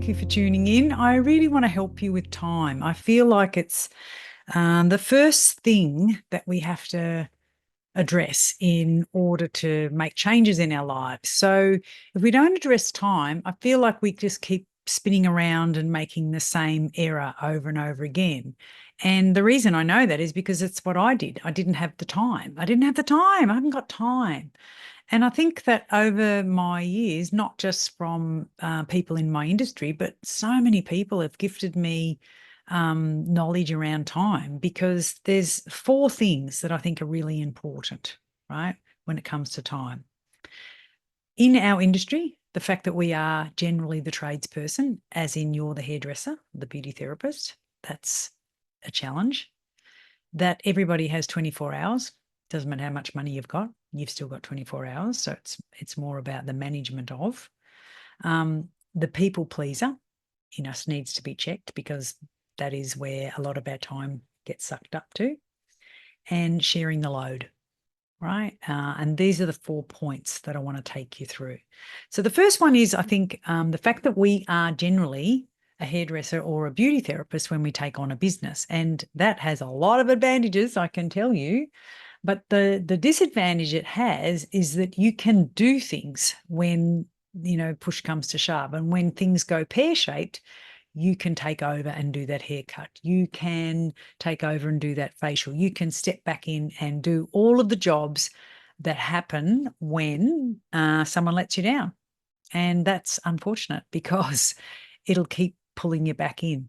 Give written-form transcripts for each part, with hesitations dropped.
Thank you for tuning in. I really want to help you with time. I feel like it's the first thing that we have to address in order to make changes in our lives. So if we don't address time, I feel like we just keep spinning around and making the same error over and over again. And the reason I know that is because it's what I did. I didn't have the time. I didn't have the time. I haven't got time. And I think that over my years, not just from people in my industry, but so many people have gifted me knowledge around time, because there's four things that I think are really important, right, when it comes to time. In our industry, the fact that we are generally the tradesperson, as in you're the hairdresser, the beauty therapist, that's a challenge. That everybody has 24 hours. Doesn't matter how much money you've got, you've still got 24 hours. So it's more about the management of. The people pleaser in us needs to be checked, because that is where a lot of our time gets sucked up to. And sharing the load, right? And these are the 4 points that I want to take you through. So the first one is, I think, the fact that we are generally a hairdresser or a beauty therapist when we take on a business. And that has a lot of advantages, I can tell you. But the disadvantage it has is that you can do things when, push comes to shove. And when things go pear-shaped, you can take over and do that haircut. You can take over and do that facial. You can step back in and do all of the jobs that happen when someone lets you down. And that's unfortunate, because it'll keep pulling you back in.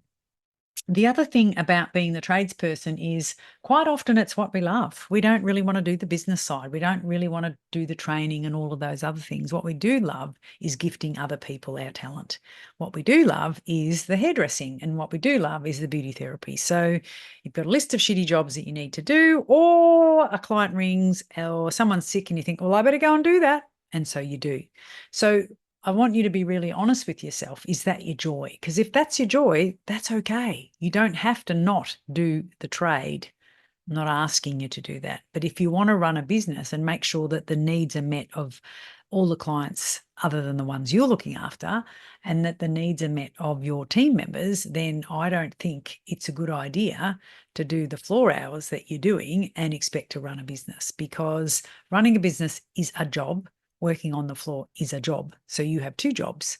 The other thing about being the tradesperson is quite often it's what we love. We don't really want to do the business side. We don't really want to do the training and all of those other things. What we do love is gifting other people our talent. What we do love is the hairdressing, and what we do love is the beauty therapy. So you've got a list of shitty jobs that you need to do, or a client rings, or someone's sick and you think, well, I better go and do that. And so you do. So I want you to be really honest with yourself. Is that your joy? Because if that's your joy, that's okay. You don't have to not do the trade. I'm not asking you to do that. But if you want to run a business and make sure that the needs are met of all the clients other than the ones you're looking after, and that the needs are met of your team members, then I don't think it's a good idea to do the floor hours that you're doing and expect to run a business, because running a business is a job. Working on the floor is a job. So you have two jobs.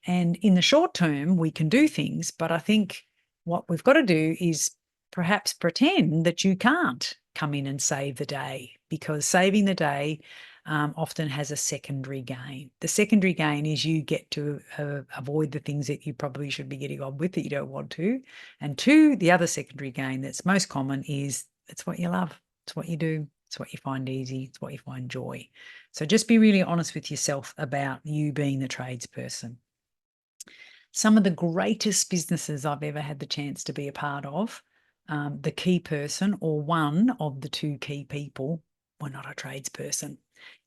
And in the short term, we can do things, but I think what we've got to do is perhaps pretend that you can't come in and save the day, because saving the day often has a secondary gain. The secondary gain is you get to avoid the things that you probably should be getting on with that you don't want to. And two, the other secondary gain that's most common is it's what you love. It's what you do. It's what you find easy. It's what you find joy. So just be really honest with yourself about you being the tradesperson. Some of the greatest businesses I've ever had the chance to be a part of, the key person or one of the two key people were not a tradesperson,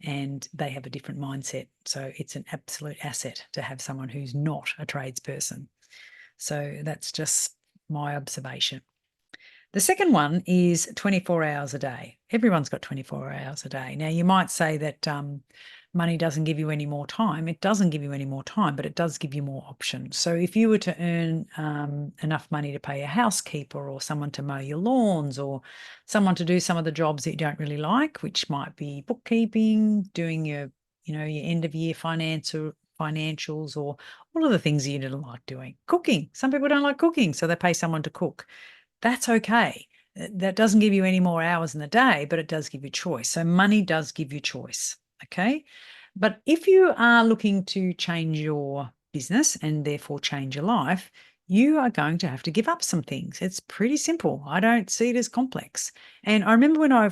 and they have a different mindset. So it's an absolute asset to have someone who's not a tradesperson. So that's just my observation. The second one is 24 hours a day. Everyone's got 24 hours a day. Now, you might say that money doesn't give you any more time. It doesn't give you any more time, but it does give you more options. So if you were to earn enough money to pay a housekeeper, or someone to mow your lawns, or someone to do some of the jobs that you don't really like, which might be bookkeeping, doing your end of year financials, or all of the things that you don't like doing. Cooking. Some people don't like cooking, so they pay someone to cook. That's okay. That doesn't give you any more hours in the day, but it does give you choice. So money does give you choice, okay? But if you are looking to change your business and therefore change your life, you are going to have to give up some things. It's pretty simple. I don't see it as complex. And I remember when I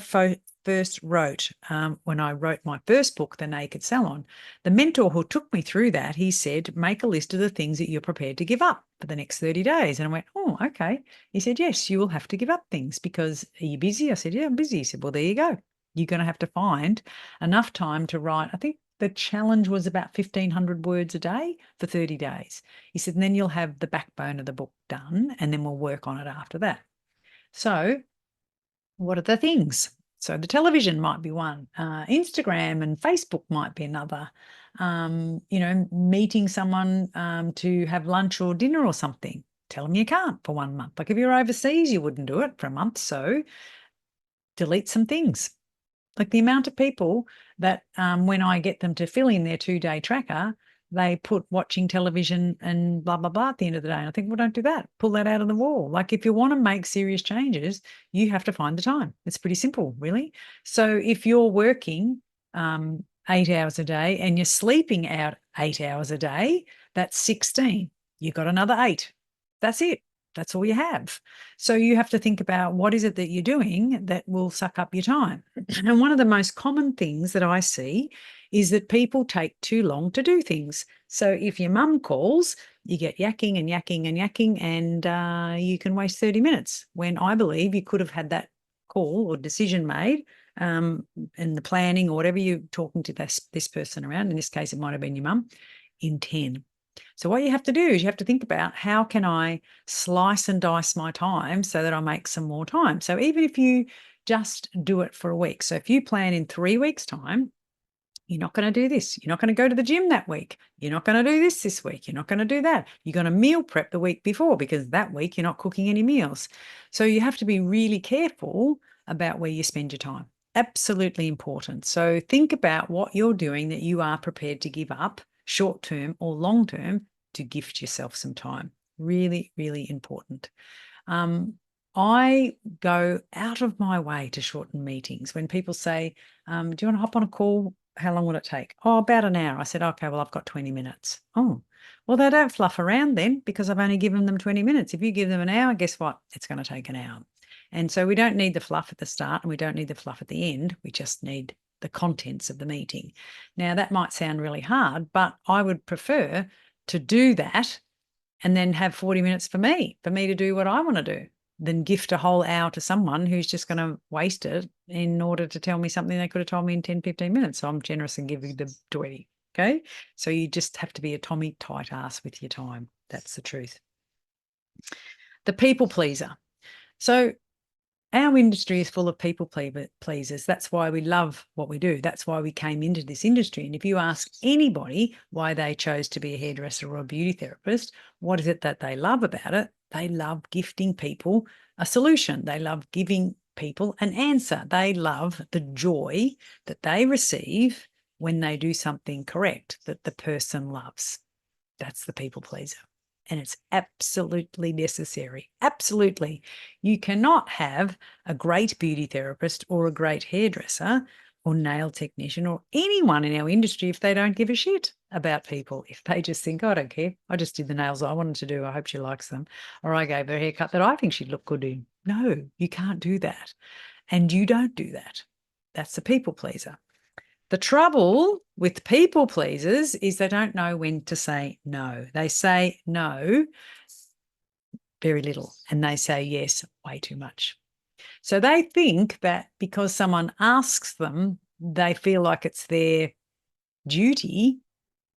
when I wrote my first book, The Naked Salon, the mentor who took me through that, he said, make a list of the things that you're prepared to give up for the next 30 days. And I went, oh, okay. He said, yes, you will have to give up things, because are you busy? I said, yeah, I'm busy. He said, well, there you go. You're going to have to find enough time to write. I think the challenge was about 1,500 words a day for 30 days. He said, and then you'll have the backbone of the book done, and then we'll work on it after that. So what are the things? So the television might be one. Instagram and Facebook might be another. meeting someone to have lunch or dinner or something. Tell them you can't for 1 month. Like if you're overseas, you wouldn't do it for a month. So delete some things. Like the amount of people that when I get them to fill in their 2-day tracker, they put watching television and blah, blah, blah at the end of the day. And I think, well, don't do that. Pull that out of the wall. Like if you want to make serious changes, you have to find the time. It's pretty simple, really. So if you're working 8 hours a day and you're sleeping out 8 hours a day, that's 16. You've got another 8. That's it. That's all you have. So you have to think about what is it that you're doing that will suck up your time. And one of the most common things that I see is that people take too long to do things. So if your mum calls, you get yakking and yakking and yakking, and you can waste 30 minutes when I believe you could have had that call or decision made in the planning or whatever you're talking to this person around. In this case, it might have been your mum, in 10. So what you have to do is you have to think about how can I slice and dice my time so that I make some more time. So even if you just do it for a week. So if you plan in 3 weeks' time, you're not going to do this. You're not going to go to the gym that week. You're not going to do this week. You're not going to do that. You're going to meal prep the week before because that week you're not cooking any meals. So you have to be really careful about where you spend your time. Absolutely important. So think about what you're doing that you are prepared to give up short-term or long-term to gift yourself some time. Really, really important. I go out of my way to shorten meetings. When people say, do you want to hop on a call? How long will it take? Oh, about an hour. I said, okay, well, I've got 20 minutes. Oh, well, they don't fluff around then because I've only given them 20 minutes. If you give them an hour, guess what? It's going to take an hour. And so we don't need the fluff at the start and we don't need the fluff at the end. We just need the contents of the meeting. Now, that might sound really hard, but I would prefer to do that and then have 40 minutes for me to do what I want to do, than gift a whole hour to someone who's just going to waste it in order to tell me something they could have told me in 10, 15 minutes. So I'm generous and giving them 20. Okay. So you just have to be a Tommy tight ass with your time. That's the truth. The people pleaser. So our industry is full of people pleasers. That's why we love what we do. That's why we came into this industry. And if you ask anybody why they chose to be a hairdresser or a beauty therapist, what is it that they love about it? They love gifting people a solution. They love giving people an answer. They love the joy that they receive when they do something correct that the person loves. That's the people pleaser. And it's absolutely necessary. Absolutely. You cannot have a great beauty therapist or a great hairdresser or nail technician or anyone in our industry if they don't give a shit about people. If they just think, oh, I don't care. I just did the nails I wanted to do. I hope she likes them. Or I gave her a haircut that I think she'd look good in. No, you can't do that. And you don't do that. That's the people pleaser. The trouble with people pleasers is they don't know when to say no. They say no very little and they say yes way too much. So they think that because someone asks them, they feel like it's their duty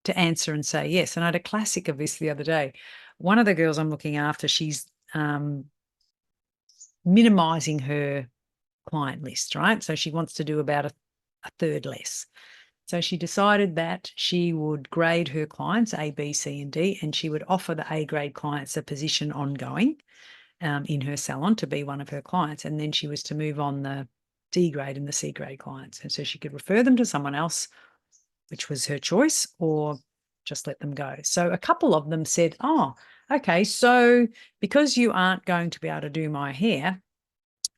to answer and say yes. And I had a classic of this the other day. One of the girls I'm looking after, she's minimizing her client list, right? So she wants to do about a third less. So she decided that she would grade her clients A, B, C, and D, and she would offer the A grade clients a position ongoing in her salon to be one of her clients. And then she was to move on the D grade and the C grade clients. And so she could refer them to someone else, which was her choice, or just let them go. So a couple of them said, oh, okay, so because you aren't going to be able to do my hair,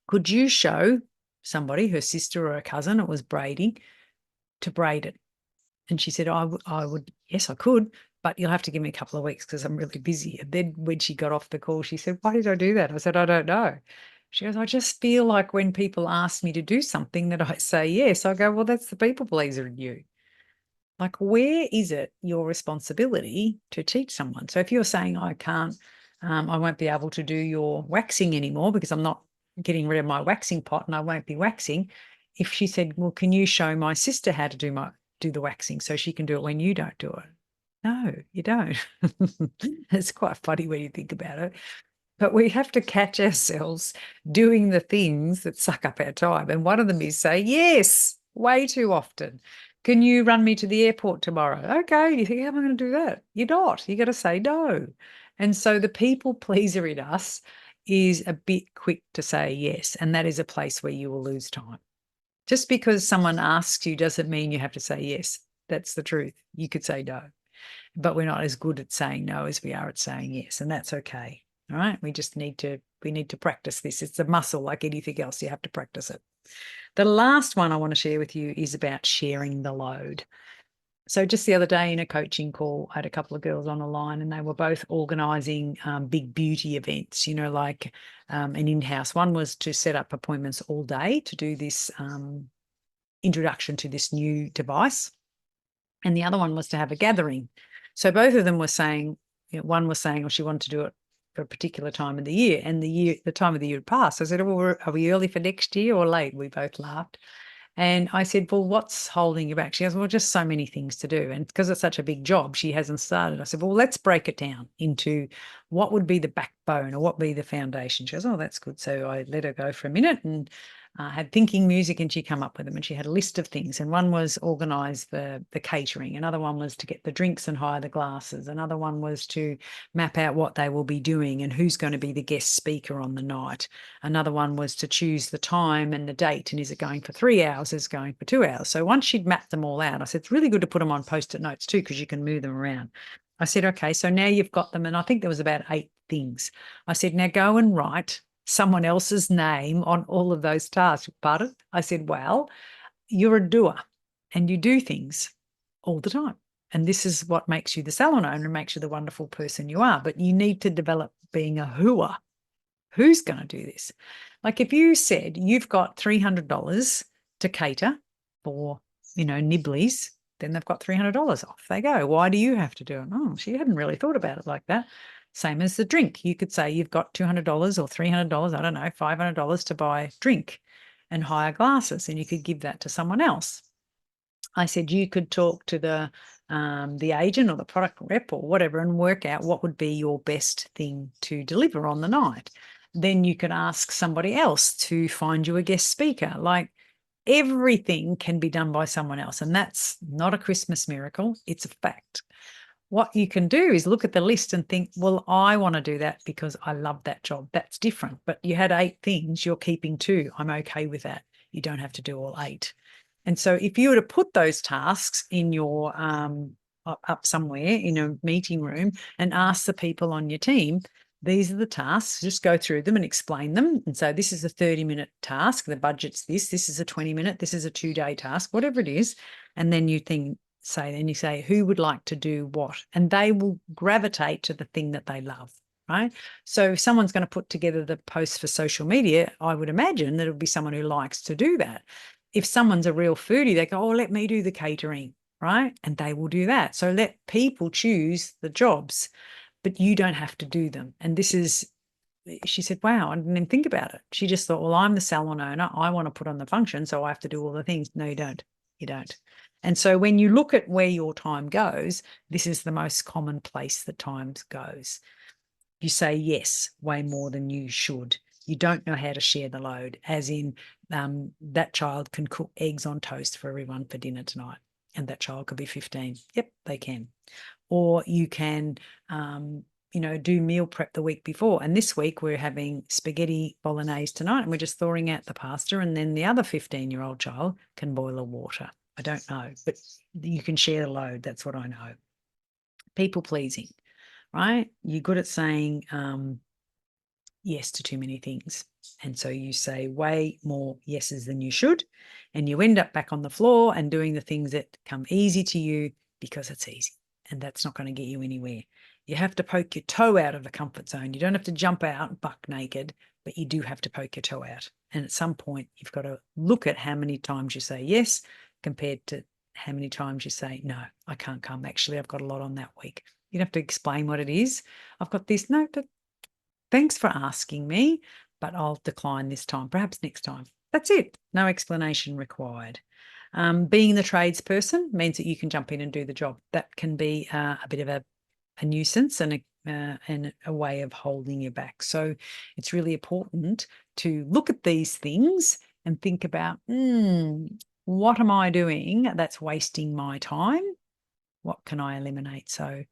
could you show somebody, her sister or a cousin, it was braiding, to braid it? And she said, I would, yes, I could, but you'll have to give me a couple of weeks because I'm really busy. And then when she got off the call, she said, why did I do that? I said, I don't know. She goes, I just feel like when people ask me to do something that I say yes, I go, well, that's the people pleaser in you. Like, where is it your responsibility to teach someone? So if you're saying, I can't, I won't be able to do your waxing anymore because I'm not getting rid of my waxing pot and I won't be waxing. If she said, well, can you show my sister how to do the waxing so she can do it when you don't do it? No, you don't. It's quite funny when you think about it. But we have to catch ourselves doing the things that suck up our time. And one of them is say yes way too often. Can you run me to the airport tomorrow? Okay. You think, how am I going to do that? You're not. You got to say no. And so the people pleaser in us is a bit quick to say yes. And that is a place where you will lose time. Just because someone asks you doesn't mean you have to say yes. That's the truth. You could say no, but we're not as good at saying no as we are at saying yes. And that's okay. All right. We need to practice this. It's a muscle like anything else. You have to practice it. The last one I want to share with you is about sharing the load. So just the other day in a coaching call, I had a couple of girls on the line and they were both organising big beauty events, like an in-house. One was to set up appointments all day to do this introduction to this new device. And the other one was to have a gathering. So both of them were saying, one was saying, she wanted to do it for a particular time of the year, and the time of the year had passed. I said, well, are we early for next year or late? We both laughed. And I said, well, what's holding you back? She goes, well, just so many things to do. And because it's such a big job, she hasn't started. I said, well, let's break it down into what would be the backbone or what would be the foundation. She goes, oh, that's good. So I let her go for a minute and had thinking music, and she come up with them. And she had a list of things. And one was organise the catering. Another one was to get the drinks and hire the glasses. Another one was to map out what they will be doing and who's going to be the guest speaker on the night. Another one was to choose the time and the date. And is it going for 3 hours? Is it going for 2 hours? So once she'd mapped them all out, I said, it's really good to put them on Post-it notes too, because you can move them around. I said, okay, so now you've got them. And I think there was about 8 things. I said, now go and write someone else's name on all of those tasks. Pardon? I said, well, you're a doer and you do things all the time. And this is what makes you the salon owner and makes you the wonderful person you are. But you need to develop being a whoer. Who's going to do this? Like if you said you've got $300 to cater for, nibblies, then they've got $300 off. They go, why do you have to do it? Oh, she hadn't really thought about it like that. Same as the drink. You could say you've got $200 or $300, I don't know, $500 to buy drink and hire glasses, and you could give that to someone else. I said you could talk to the agent or the product rep or whatever and work out what would be your best thing to deliver on the night. Then you could ask somebody else to find you a guest speaker. Like everything can be done by someone else, and that's not a Christmas miracle. It's a fact. What you can do is look at the list and think, well, I want to do that because I love that job. That's different. But you had 8 things, you're keeping 2. I'm okay with that. You don't have to do all 8. And so if you were to put those tasks in your up somewhere in a meeting room and ask the people on your team, these are the tasks, just go through them and explain them. And so this is a 30-minute task. The budget's this is a 20-minute, this is a 2-day task, whatever it is. And then you say, who would like to do what? And they will gravitate to the thing that they love, right? So if someone's going to put together the post for social media, I would imagine that it would be someone who likes to do that. If someone's a real foodie, they go, oh, let me do the catering, right? And they will do that. So let people choose the jobs, but you don't have to do them. And this is, she said, wow, I didn't even think about it. She just thought, well, I'm the salon owner. I want to put on the function, so I have to do all the things. No, you don't. You don't. And so when you look at where your time goes, this is the most common place that time goes. You say yes way more than you should. You don't know how to share the load, as in that child can cook eggs on toast for everyone for dinner tonight, and that child could be 15. Yep, they can. Or you can, do meal prep the week before. And this week we're having spaghetti bolognese tonight, and we're just thawing out the pasta, and then the other 15-year-old child can boil the water. I don't know, but you can share the load. That's what I know. People pleasing, right? You're good at saying yes to too many things. And so you say way more yeses than you should, and you end up back on the floor and doing the things that come easy to you because it's easy, and that's not going to get you anywhere. You have to poke your toe out of the comfort zone. You don't have to jump out buck naked, but you do have to poke your toe out. And at some point, you've got to look at how many times you say yes compared to how many times you say, no, I can't come. Actually, I've got a lot on that week. You don't have to explain what it is. I've got this. No, but thanks for asking me, but I'll decline this time, perhaps next time. That's it. No explanation required. Being the tradesperson means that you can jump in and do the job. That can be a bit of a nuisance and a way of holding you back. So it's really important to look at these things and think about, what am I doing that's wasting my time? What can I eliminate? So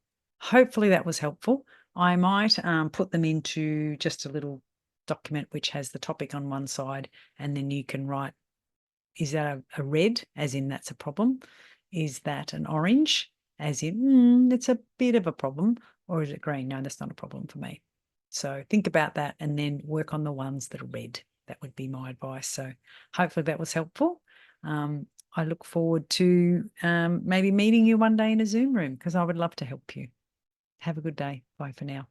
hopefully that was helpful. I might put them into just a little document which has the topic on one side, and then you can write, is that a red, as in that's a problem? Is that an orange, as in it's a bit of a problem? Or is it green? No, that's not a problem for me. So think about that and then work on the ones that are red. That would be my advice. So hopefully that was helpful. I look forward to maybe meeting you one day in a Zoom room, because I would love to help you. Have a good day. Bye for now.